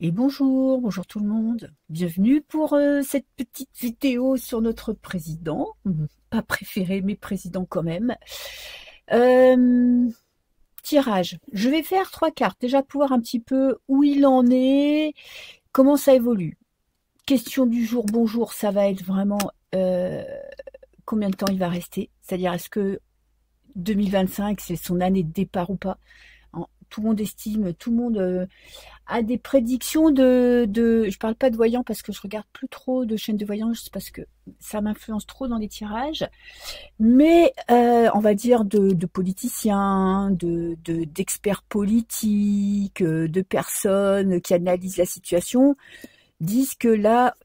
Et bonjour, bonjour tout le monde. Bienvenue pour cette petite vidéo sur notre président. Pas préféré, mais président quand même. Euh, Tirage. Je vais faire 3 cartes, déjà pour voir un petit peu où il en est, comment ça évolue. Question du jour, bonjour, ça va être vraiment combien de temps il va rester. C'est-à-dire, est-ce que 2025, c'est son année de départ ou pas? Tout le monde estime, tout le monde a des prédictions je parle pas de voyants parce que je regarde plus trop de chaînes de voyants, c'est parce que ça m'influence trop dans les tirages, mais on va dire de politiciens, d'experts politiques, de personnes qui analysent la situation, disent que là,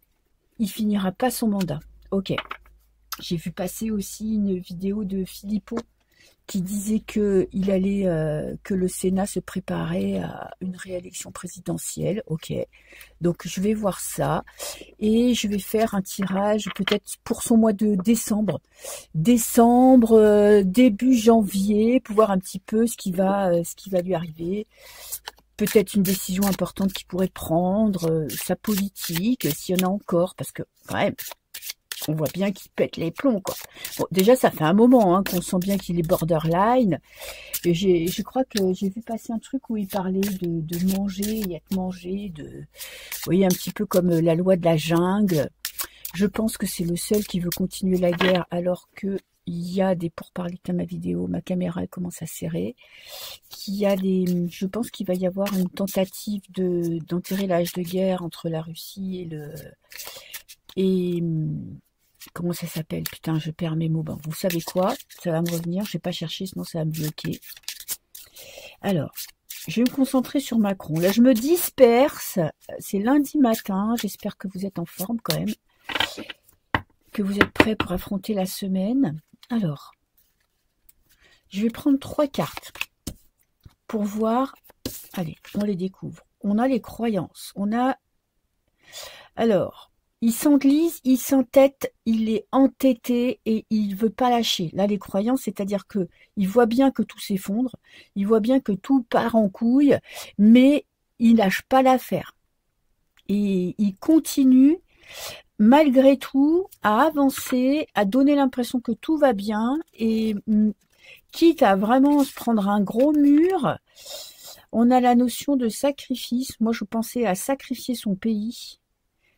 il finira pas son mandat. Ok. J'ai vu passer aussi une vidéo de Philippot qui disait que le Sénat se préparait à une réélection présidentielle. Ok, donc je vais voir ça et je vais faire un tirage peut-être pour son mois de décembre, début janvier, pour voir un petit peu ce qui va lui arriver. Peut-être une décision importante qu'il pourrait prendre, sa politique, s'il y en a encore, parce que quand même, on voit bien qu'il pète les plombs, quoi. Bon, déjà, ça fait un moment qu'on sent bien qu'il est borderline. Et je crois que j'ai vu passer un truc où il parlait de manger et être mangé, vous voyez, un petit peu comme la loi de la jungle. Je pense que c'est le seul qui veut continuer la guerre alors que il y a des pourparlers de ma vidéo, ma caméra elle commence à serrer. Je pense qu'il va y avoir une tentative d'enterrer l'âge de guerre entre la Russie et comment ça s'appelle? Putain, je perds mes mots. Bon, vous savez quoi? Ça va me revenir. Je vais pas chercher, sinon ça va me bloquer. Alors, je vais me concentrer sur Macron. Là, je me disperse. C'est lundi matin. J'espère que vous êtes en forme quand même. Que vous êtes prêts pour affronter la semaine. Alors, je vais prendre 3 cartes pour voir. Allez, on les découvre. On a les croyances. Alors, il s'enlise, il s'entête, il est entêté et il veut pas lâcher. Là, les croyances, c'est-à-dire que il voit bien que tout s'effondre, il voit bien que tout part en couille, mais il lâche pas l'affaire. Et il continue, malgré tout, à avancer, à donner l'impression que tout va bien, et quitte à vraiment se prendre un gros mur, on a la notion de sacrifice. Moi, je pensais à sacrifier son pays,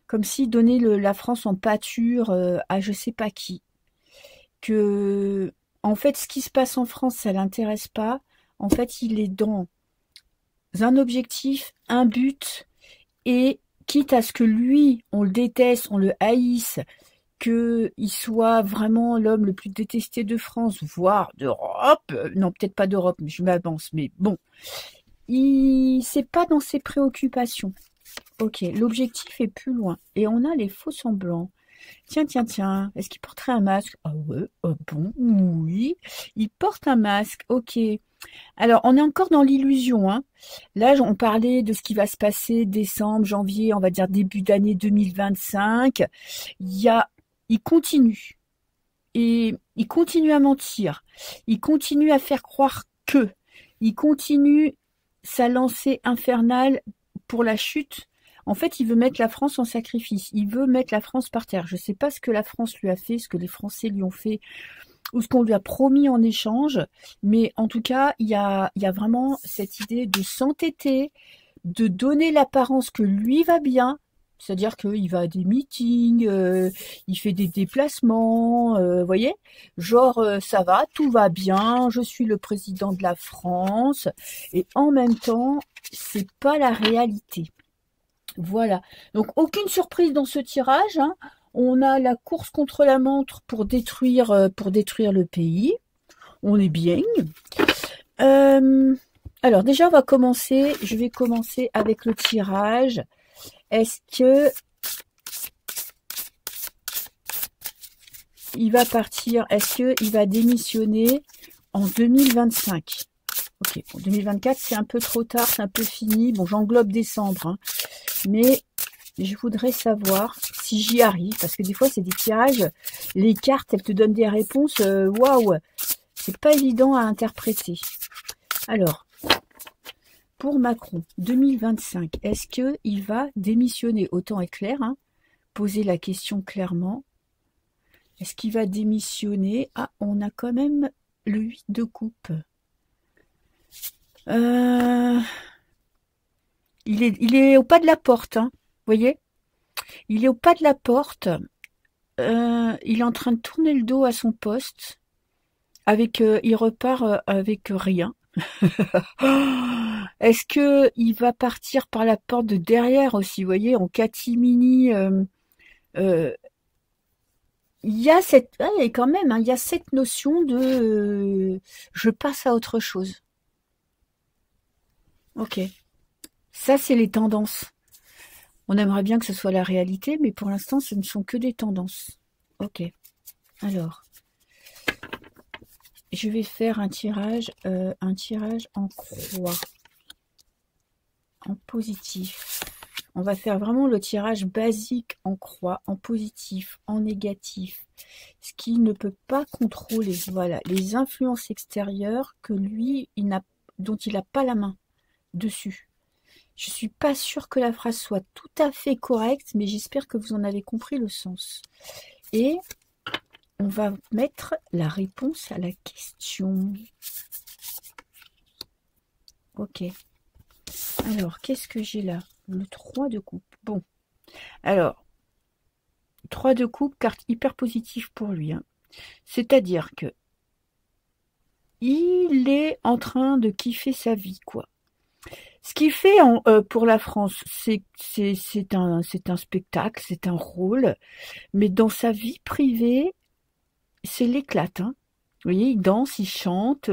comme si donner la France en pâture à je sais pas qui. Que, en fait, ce qui se passe en France, ça l'intéresse pas. En fait, il est dans un objectif, un but, et quitte à ce que lui, on le déteste, on le haïsse, qu'il soit vraiment l'homme le plus détesté de France, voire d'Europe, non, peut-être pas d'Europe, mais je m'avance, mais bon, c'est pas dans ses préoccupations. Ok, l'objectif est plus loin. Et on a les faux semblants. Tiens, tiens, tiens, est-ce qu'il porterait un masque? Ah ouais, bon, oui, il porte un masque, ok. Alors, on est encore dans l'illusion, hein. Là, on parlait de ce qui va se passer décembre, janvier, on va dire début d'année 2025. Il continue. Et il continue à mentir. Il continue à faire croire que. Il continue sa lancée infernale pour la chute. En fait, il veut mettre la France en sacrifice. Il veut mettre la France par terre. Je ne sais pas ce que la France lui a fait, ce que les Français lui ont fait, ou ce qu'on lui a promis en échange. Mais en tout cas, il y a vraiment cette idée de s'entêter, de donner l'apparence que lui va bien. C'est-à-dire qu'il va à des meetings, il fait des déplacements, voyez, genre ça va, tout va bien, je suis le président de la France, et en même temps, c'est pas la réalité. Voilà. Donc aucune surprise dans ce tirage, hein. On a la course contre la montre pour détruire le pays. On est bien. Alors déjà, je vais commencer avec le tirage. Est-ce que il va partir? Est-ce que il va démissionner en 2025? Ok, en 2024, c'est un peu trop tard, c'est un peu fini. Bon, j'englobe décembre, hein. Mais je voudrais savoir si j'y arrive, parce que des fois, c'est des tirages, les cartes, elles te donnent des réponses, waouh, c'est pas évident à interpréter. Alors, pour Macron, 2025, est-ce qu'il va démissionner? Autant être clair, hein, poser la question clairement. Est-ce qu'il va démissionner? Ah, on a quand même le 8 de coupe. Il est au pas de la porte, hein, vous voyez? Il est au pas de la porte. Il est en train de tourner le dos à son poste. Il repart avec rien. Est-ce que il va partir par la porte de derrière aussi, vous voyez, en catimini il y a cette, et quand même, hein, il y a cette notion de je passe à autre chose. Ok, ça c'est les tendances. On aimerait bien que ce soit la réalité, mais pour l'instant, ce ne sont que des tendances. Ok. Alors, je vais faire un tirage en croix, en positif. On va faire vraiment le tirage basique en croix, en positif, en négatif. Ce qu'il ne peut pas contrôler, voilà, les influences extérieures que lui, dont il n'a pas la main dessus. Je suis pas sûre que la phrase soit tout à fait correcte, mais j'espère que vous en avez compris le sens. Et on va mettre la réponse à la question. Ok. Alors, qu'est-ce que j'ai là? Le 3 de coupe. Bon. Alors, 3 de coupe, carte hyper positive pour lui. Hein. C'est-à-dire que il est en train de kiffer sa vie, quoi. Ce qu'il fait pour la France, c'est un spectacle, c'est un rôle, mais dans sa vie privée, c'est l'éclate, hein. Vous voyez, il danse, il chante,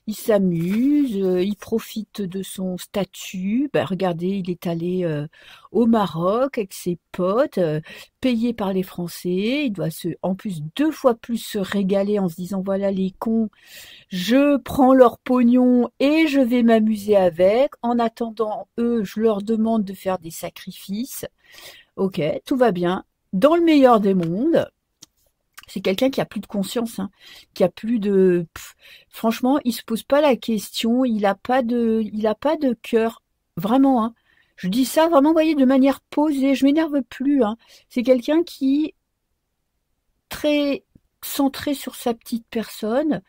il s'amuse, il profite de son statut. Ben, regardez, il est allé au Maroc avec ses potes, payé par les Français. Il doit en plus 2 fois plus se régaler en se disant voilà les cons, je prends leur pognon et je vais m'amuser avec. En attendant, eux, je leur demande de faire des sacrifices. Ok, tout va bien. Dans le meilleur des mondes. C'est quelqu'un qui a plus de conscience, hein, qui a plus de. Franchement, il se pose pas la question, il a pas de cœur, vraiment. Hein. Je dis ça vraiment, vous voyez, de manière posée. Je m'énerve plus. Hein. C'est quelqu'un qui très centré sur sa petite personne.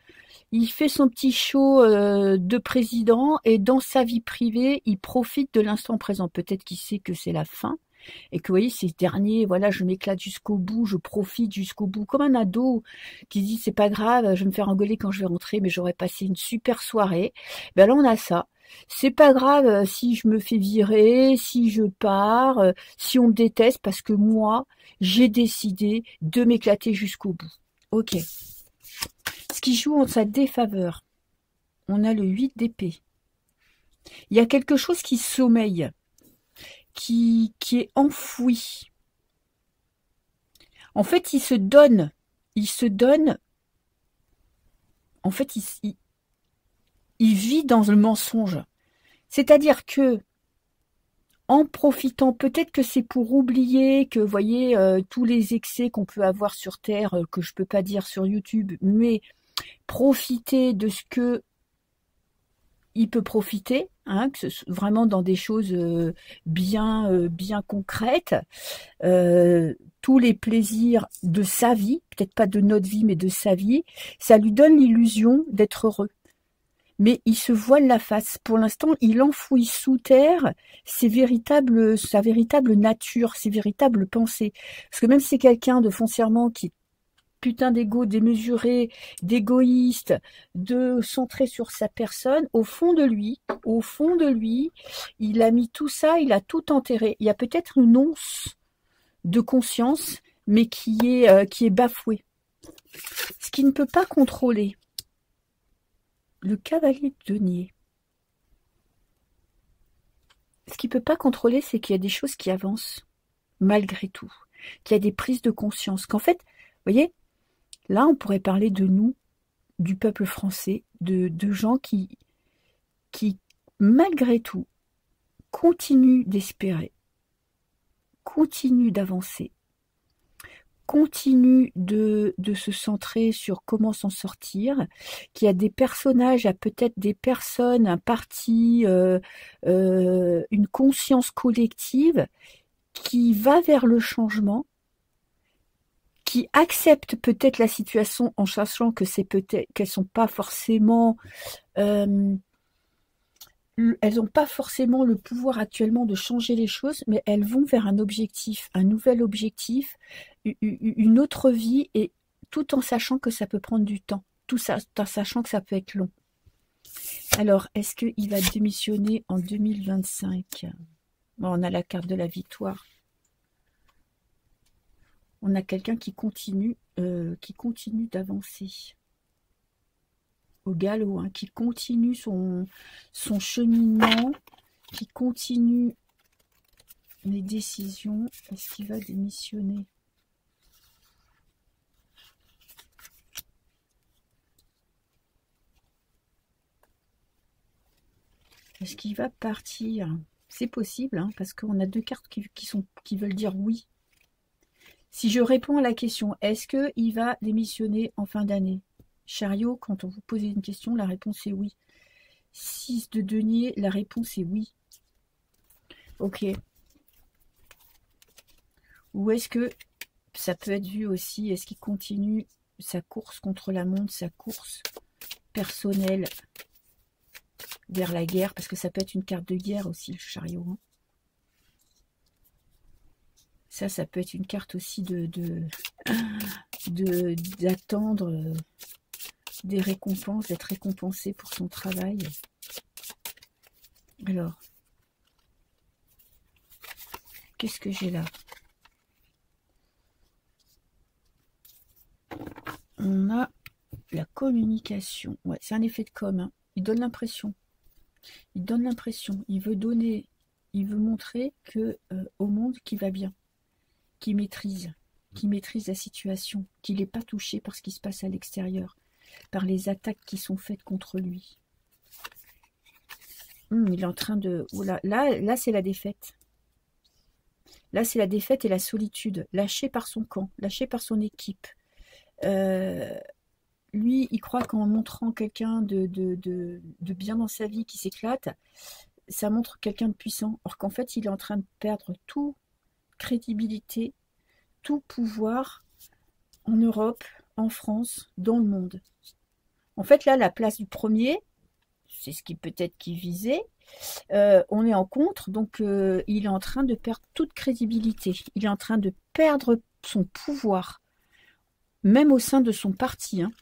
Il fait son petit show de président et dans sa vie privée, il profite de l'instant présent. Peut-être qu'il sait que c'est la fin. Et que vous voyez, ces derniers, voilà, je m'éclate jusqu'au bout, je profite jusqu'au bout, comme un ado qui dit c'est pas grave, je vais me faire engueuler quand je vais rentrer, mais j'aurais passé une super soirée. Ben là, on a ça. C'est pas grave si je me fais virer, si je pars, si on me déteste, parce que moi, j'ai décidé de m'éclater jusqu'au bout. Ok. Ce qui joue en sa défaveur, on a le 8 d'épée. Il y a quelque chose qui sommeille. Qui est enfoui. En fait, il se donne, en fait, il vit dans le mensonge. C'est-à-dire que, en profitant, peut-être que c'est pour oublier que, vous voyez, tous les excès qu'on peut avoir sur Terre, que je peux pas dire sur YouTube, mais profiter de ce que il peut profiter, hein, vraiment dans des choses bien concrètes, tous les plaisirs de sa vie, peut-être pas de notre vie, mais de sa vie, ça lui donne l'illusion d'être heureux. Mais il se voile la face. Pour l'instant, il enfouit sous terre sa véritable nature, ses véritables pensées. Parce que même si c'est quelqu'un de foncièrement qui putain d'ego démesuré, d'égoïste, de centré sur sa personne, au fond de lui, il a mis tout ça, il a tout enterré. Il y a peut-être une once de conscience, mais qui est bafouée. Ce qui ne peut pas contrôler. Le cavalier de denier. Ce qui ne peut pas contrôler, c'est qu'il y a des choses qui avancent, malgré tout. Qu'il y a des prises de conscience. Qu'en fait, vous voyez, là, on pourrait parler de nous, du peuple français, de gens qui, malgré tout, continuent d'espérer, continuent d'avancer, continue de se centrer sur comment s'en sortir, qu'il y a des personnages, peut-être des personnes, un parti, une conscience collective qui va vers le changement, qui accepte peut-être la situation en sachant que c'est peut-être qu'elles sont pas forcément elles n'ont pas forcément le pouvoir actuellement de changer les choses, mais elles vont vers un objectif, un nouvel objectif, une autre vie, et tout en sachant que ça peut prendre du temps, tout ça en sachant que ça peut être long. Alors, est-ce qu'il va démissionner en 2025? Bon, on a la carte de la victoire. On a quelqu'un qui continue d'avancer au galop, hein, qui continue son cheminement, qui continue les décisions. Est-ce qu'il va démissionner? Est-ce qu'il va partir? C'est possible, hein, parce qu'on a deux cartes qui veulent dire oui. Si je réponds à la question, est-ce qu'il va démissionner en fin d'année? Chariot, quand on vous pose une question, la réponse est oui. 6 de denier, la réponse est oui. Ok. Ou est-ce que ça peut être vu aussi, est-ce qu'il continue sa course contre la montre, sa course personnelle vers la guerre, parce que ça peut être une carte de guerre aussi, le chariot. Hein. Ça peut être une carte aussi d'attendre des récompenses, d'être récompensé pour son travail. Alors, qu'est-ce que j'ai là? On a la communication. Ouais, c'est un effet de com. Hein. Il donne l'impression. Il donne l'impression. Il veut donner, il veut montrer que au monde qu'il va bien, qu'il maîtrise la situation, qu'il n'est pas touché par ce qui se passe à l'extérieur, par les attaques qui sont faites contre lui. Il est en train de... Oula, là c'est la défaite. Là, c'est la défaite et la solitude, lâché par son camp, lâché par son équipe. Lui, il croit qu'en montrant quelqu'un de bien dans sa vie qui s'éclate, ça montre quelqu'un de puissant. Or qu'en fait, il est en train de perdre toute crédibilité, tout pouvoir en Europe, en France, dans le monde. En fait, là, la place du premier, c'est ce qui peut-être qu'il visait, on est en contre, donc il est en train de perdre toute crédibilité. Il est en train de perdre son pouvoir, même au sein de son parti. Hein.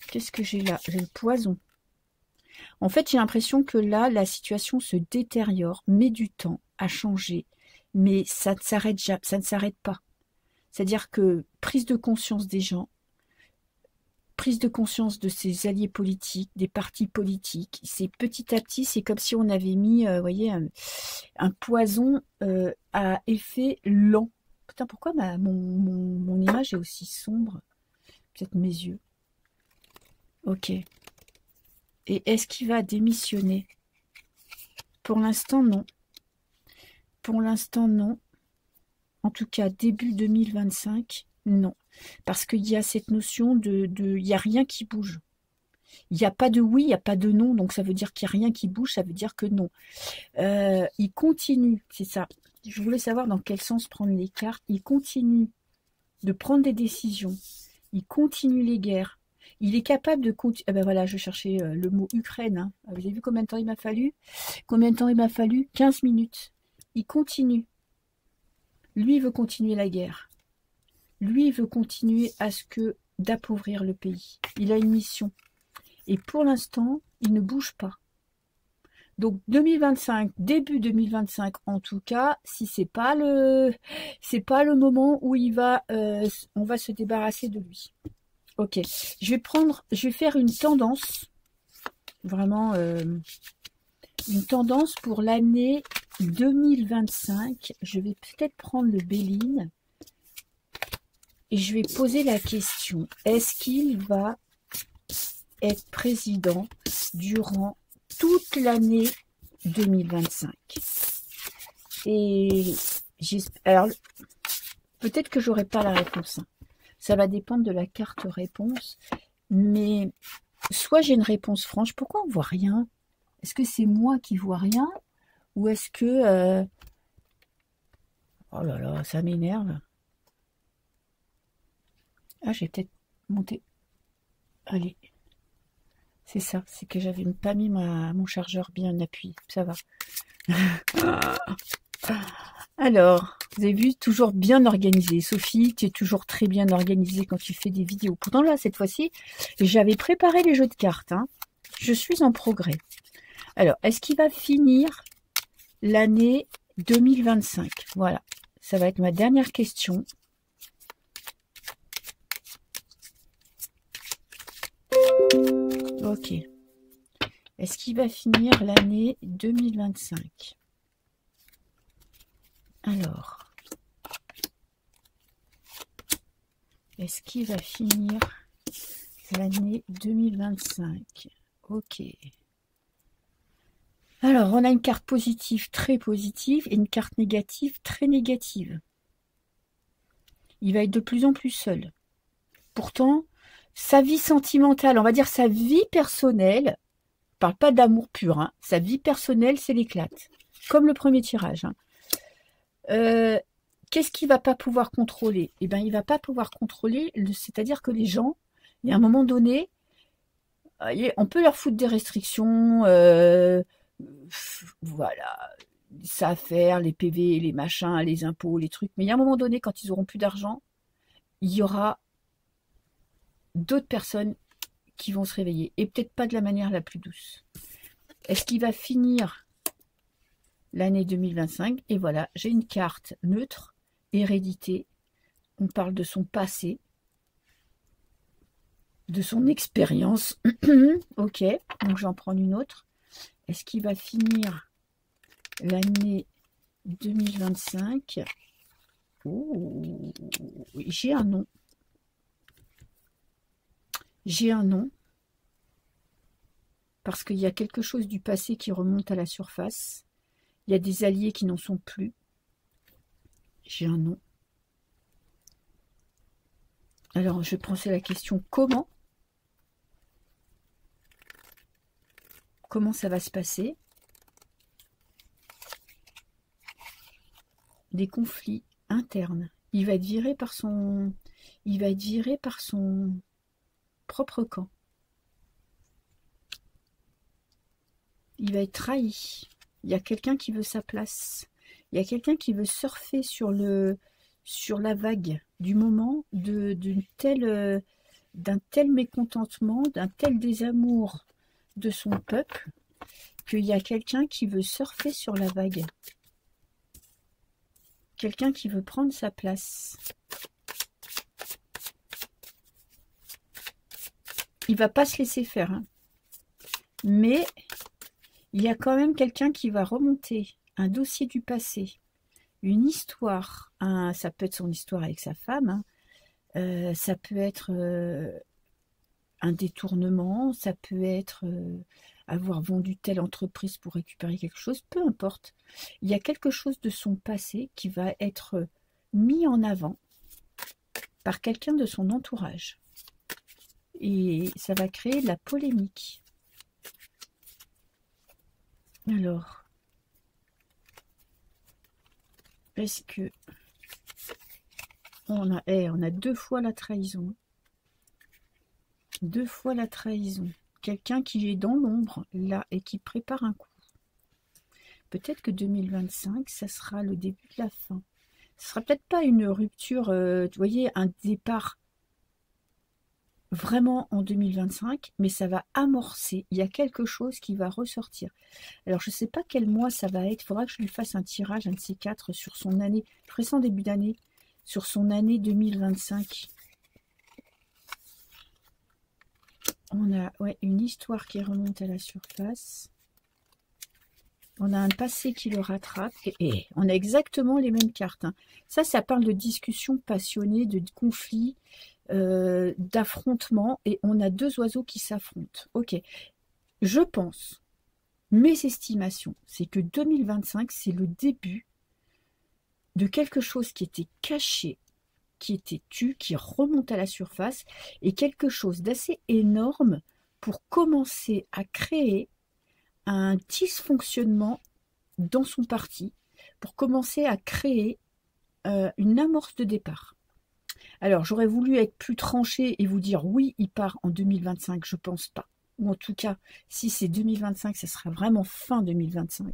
Qu'est-ce que j'ai là? J'ai le poison. En fait, j'ai l'impression que là, la situation se détériore, met du temps à changer, mais ça ne s'arrête pas. C'est-à-dire que prise de conscience des gens, prise de conscience de ses alliés politiques, des partis politiques. C'est petit à petit, c'est comme si on avait mis, vous voyez, un poison à effet lent. Putain, pourquoi mon image est aussi sombre? Peut-être mes yeux. Ok. Et est-ce qu'il va démissionner? Pour l'instant, non. Pour l'instant, non. En tout cas, début 2025, non. Parce qu'il y a cette notion il n'y a rien qui bouge. Il n'y a pas de oui, il n'y a pas de non, donc ça veut dire qu'il n'y a rien qui bouge, ça veut dire que non. Il continue, c'est ça. Je voulais savoir dans quel sens prendre les cartes. Il continue de prendre des décisions. Il continue les guerres. Il est capable de continuer. Ah ben voilà, je cherchais le mot Ukraine. Hein. Vous avez vu combien de temps il m'a fallu? Combien de temps il m'a fallu? 15 minutes. Il continue. Lui, il veut continuer la guerre. Lui, il veut continuer d'appauvrir le pays. Il a une mission. Et pour l'instant, il ne bouge pas. Donc 2025, début 2025 en tout cas, si c'est pas le moment où on va se débarrasser de lui. Ok, je vais faire une tendance, vraiment une tendance pour l'année 2025. Je vais peut-être prendre le Béline et je vais poser la question, est-ce qu'il va être président durant toute l'année 2025? Et alors, Peut-être que j'aurai pas la réponse, hein. Ça va dépendre de la carte réponse. Mais soit j'ai une réponse franche. Pourquoi on voit rien? Est-ce que c'est moi qui vois rien? Ou est-ce que... Oh là là, ça m'énerve. Ah, j'ai peut-être monté... Allez. C'est ça, c'est que j'avais pas mis mon chargeur bien appuyé. Ça va. Alors, vous avez vu, toujours bien organisé. Sophie, tu es toujours très bien organisée quand tu fais des vidéos. Pourtant là, cette fois-ci, j'avais préparé les jeux de cartes, hein. Je suis en progrès. Alors, est-ce qu'il va finir l'année 2025? Voilà, ça va être ma dernière question. Ok. Est-ce qu'il va finir l'année 2025? Alors, est-ce qu'il va finir l'année 2025? Ok. Alors, on a une carte positive, très positive, et une carte négative, très négative. Il va être de plus en plus seul. Pourtant, sa vie sentimentale, on va dire sa vie personnelle, je parle pas d'amour pur, hein, sa vie personnelle, c'est l'éclate. Comme le premier tirage, hein. Qu'est-ce qu'il va pas pouvoir contrôler? Eh bien, il va pas pouvoir contrôler, c'est-à-dire que les gens, il y a un moment donné, on peut leur foutre des restrictions, voilà, ça à faire, les PV, les machins, les impôts, les trucs. Mais il y a un moment donné, quand ils auront plus d'argent, il y aura d'autres personnes qui vont se réveiller. Et peut-être pas de la manière la plus douce. Est-ce qu'il va finir l'année 2025? Et voilà, j'ai une carte neutre, hérédité. On parle de son passé, de son expérience. Ok, donc j'en prends une autre. Est-ce qu'il va finir l'année 2025? Oh, j'ai un nom. J'ai un nom. Parce qu'il y a quelque chose du passé qui remonte à la surface. Il y a des alliés qui n'en sont plus. J'ai un nom. Alors, je pensais à la question comment? Comment ça va se passer? Des conflits internes. Il va être viré par son... Il va être viré par son propre camp. Il va être trahi. Il y a quelqu'un qui veut sa place. Il y a quelqu'un qui veut surfer sur la vague du moment d'un tel mécontentement, d'un tel désamour de son peuple, qu'il y a quelqu'un qui veut surfer sur la vague. Quelqu'un qui veut prendre sa place. Il va pas se laisser faire, hein. Mais il y a quand même quelqu'un qui va remonter un dossier du passé, une histoire. Ça peut être son histoire avec sa femme, hein. Ça peut être un détournement, ça peut être avoir vendu telle entreprise pour récupérer quelque chose, peu importe. Il y a quelque chose de son passé qui va être mis en avant par quelqu'un de son entourage. Et ça va créer de la polémique. Alors, est-ce que on a 2 fois la trahison? 2 fois la trahison. Quelqu'un qui est dans l'ombre, là, et qui prépare un coup. Peut-être que 2025, ça sera le début de la fin. Ce sera peut-être pas une rupture, vous voyez, un départ vraiment en 2025, mais ça va amorcer. Il y a quelque chose qui va ressortir. Alors, je ne sais pas quel mois ça va être. Il faudra que je lui fasse un tirage, un de ces 4, sur son année. Je ferai ça en début d'année, sur son année 2025. On a une histoire qui remonte à la surface. On a un passé qui le rattrape. Et on a exactement les mêmes cartes, hein. Ça parle de discussions passionnées, de conflits, d'affrontements. Et on a 2 oiseaux qui s'affrontent. Ok. Je pense, mes estimations, c'est que 2025, c'est le début de quelque chose qui était caché, qui est têtu, qui remonte à la surface, et quelque chose d'assez énorme pour commencer à créer un dysfonctionnement dans son parti, pour commencer à créer une amorce de départ. Alors, j'aurais voulu être plus tranchée et vous dire oui, il part en 2025, je pense pas. Ou en tout cas, si c'est 2025, ce sera vraiment fin 2025.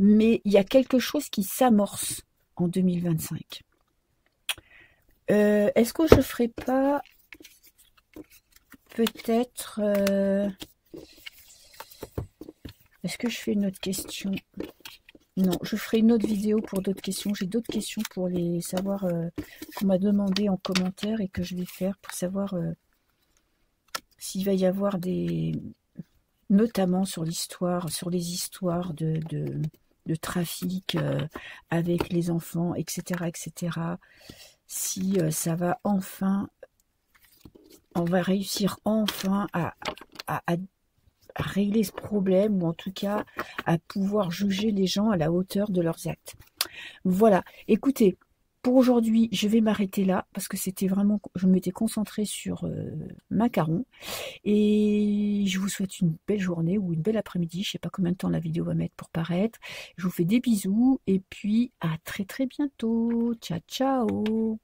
Mais il y a quelque chose qui s'amorce en 2025. Est-ce que je ferai pas peut-être... Est-ce que je fais une autre question? Non, je ferai une autre vidéo pour d'autres questions. J'ai d'autres questions pour les savoir qu'on m'a demandé en commentaire et que je vais faire pour savoir s'il va y avoir des... notamment sur l'histoire, sur les histoires de trafic avec les enfants, etc., etc. Si ça va enfin... On va réussir enfin à régler ce problème, ou en tout cas à pouvoir juger les gens à la hauteur de leurs actes. Voilà, écoutez, pour aujourd'hui, je vais m'arrêter là, parce que c'était vraiment, je m'étais concentrée sur Macaron, et je vous souhaite une belle journée, ou une belle après-midi, je ne sais pas combien de temps la vidéo va mettre pour paraître, je vous fais des bisous, et puis à très très bientôt, ciao ciao.